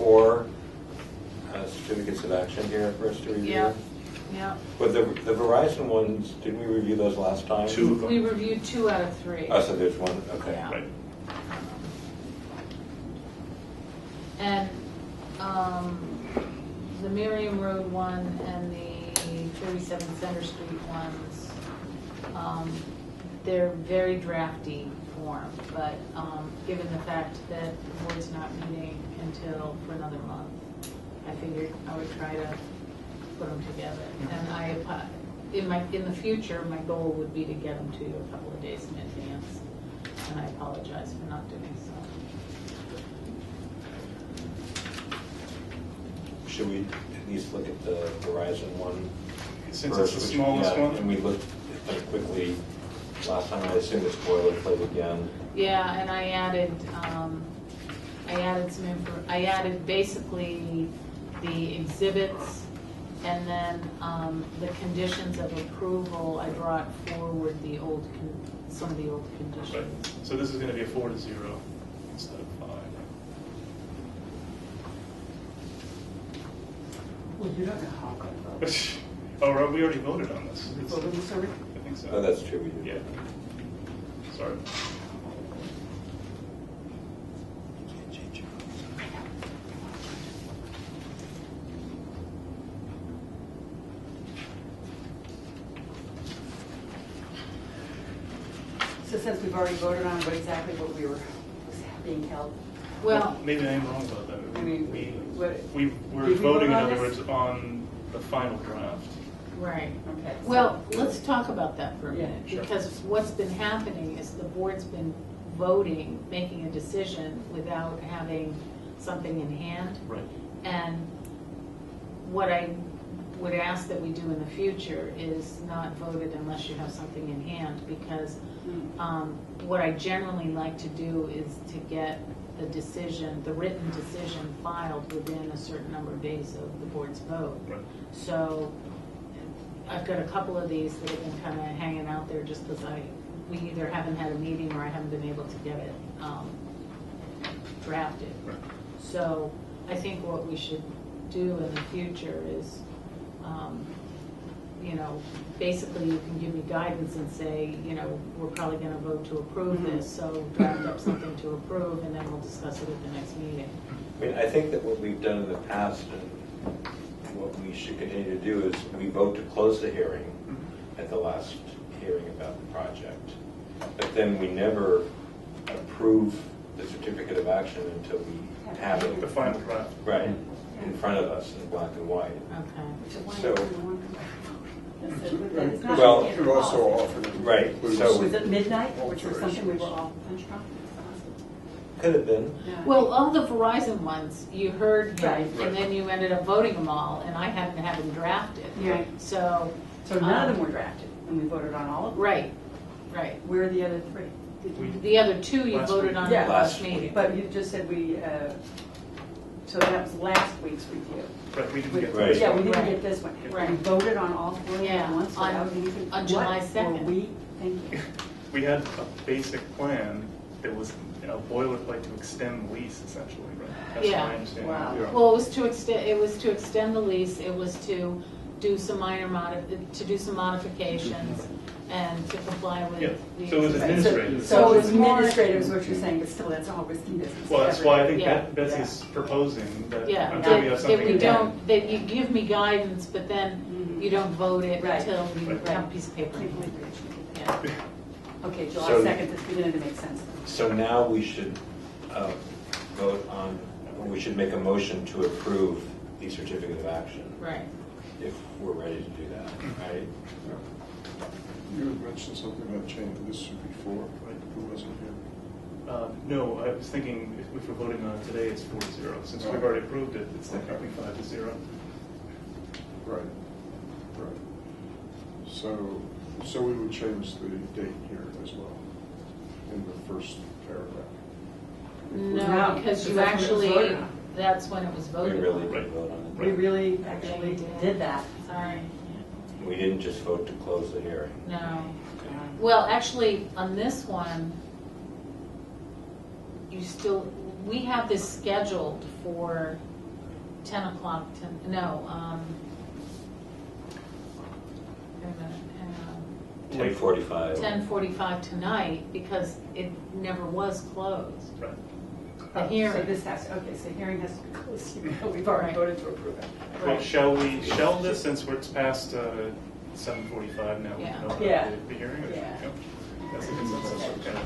4 certificates of action here for us to review. Yeah. Yeah. But the Verizon ones, didn't we review those last time? 2 of them. We reviewed 2 out of 3. Oh, so there's one, okay. Yeah. Right. And the Merriam Road one and the 37 Center Street ones, they're very drafty form, but given the fact that the board's not meeting until for another month, I figured I would try to put them together. And in the future, my goal would be to get them to you a couple of days in advance, and I apologize for not doing so. Should we at least look at the Verizon one? Since first, it's the smallest one? And we looked at them quickly last time. I assume it's boilerplate again. Yeah, and I added some info. I added basically the exhibits, and then the conditions of approval. I brought forward the some of the old conditions. Right. So this is going to be a 4-0 instead of 5. Well, you're not going to hawk on vote. Oh, we already voted on this. We voted on this already? I think so. Oh, that's true. We did. Yeah. Sorry. So since we've already voted on what exactly what we were being held, Well, Maybe I am wrong about that. I mean, we were did we vote voting, in on other this? words, on the final draft. right. okay. so- Well, let's talk about that for a Yeah, minute, sure. because what's been happening is the board's been voting, making a decision without having something in hand. Right. And what I would ask that we do in the future is not vote it unless you have something in hand, because what I generally like to do is to get the decision, the written decision filed within a certain number of days of the board's vote. Right. So I've got a couple of these that have been kind of hanging out there just because we either haven't had a meeting or I haven't been able to get it drafted. Right. So I think what we should do in the future is, basically you can give me guidance and say, we're probably going to vote to approve this, so draft up something to approve, and then we'll discuss it at the next meeting. I mean, I think that what we've done in the past and what we should continue to do is we vote to close the hearing at the last hearing about the project. But then we never approve the certificate of action until we have it. The final draft. Right, in front of us in black and white. Okay. So, It's not well, standard Could also policy. offer to right, include so- Was it midnight? Was there alterations. something we were all punched on? could have been. Yeah. Well, all the Verizon ones, you heard him, Right. and then you ended up voting them all, and I hadn't had them drafted. Right. So. So none of them were drafted, and we voted on all of them? Right. Where are the other 3? The other 2 you Last voted week. on Yeah. at the last Last meeting. week. But you just said so that was last week's review. Right, we didn't get Right. this. Yeah, we didn't Right. get this one. Right. We voted on all 4 Yeah, at once on- without anything. on July What 2nd. were we thinking? We had a basic plan that was a boilerplate to extend the lease, essentially, right? That's Yeah. my understanding. Wow. Yeah. Well, it was to extend the lease, it was to do some minor modifications and to comply with Yeah. the. So it was Right, administrative. So it was more- administrative is what you're saying, but still, that's all risky business. Well, that's why I think Yeah. Betsy's proposing that Yeah, until we have that something we in hand. don't, that you give me guidance, but then you don't vote it Right. until you Right. have a piece of paper. Completely agree. Yeah. Okay, July So- 2nd, that's beginning to make sense. So now we should vote on, or we should make a motion to approve the certificate of action, Right. if we're ready to do that, right? You had mentioned something about changing this before, right? Who wasn't here? No, I was thinking if we're voting on it today, it's 4-0. Since we've already approved it, it's technically 5-0. Right, right. So we would change the date here as well, in the first paragraph. No, No, because you because that's when it was actually, voted on. that's when it was We voted really on. did vote on We it. really actually did that. Sorry. We didn't just vote to close the hearing. No. Well, actually, on this one, we have this scheduled for 10 o'clock, wait a minute, hang on. 10:45. 10:45 tonight, because it never was closed. Right. The So hearing. this has, okay, so hearing has to be closed, even though we've already voted to approve it. Well, shall we shelve this since it's past 7:45 now? We Yeah. know about Yeah. the hearing? Or should we Yeah. go? That's a consensus. Okay.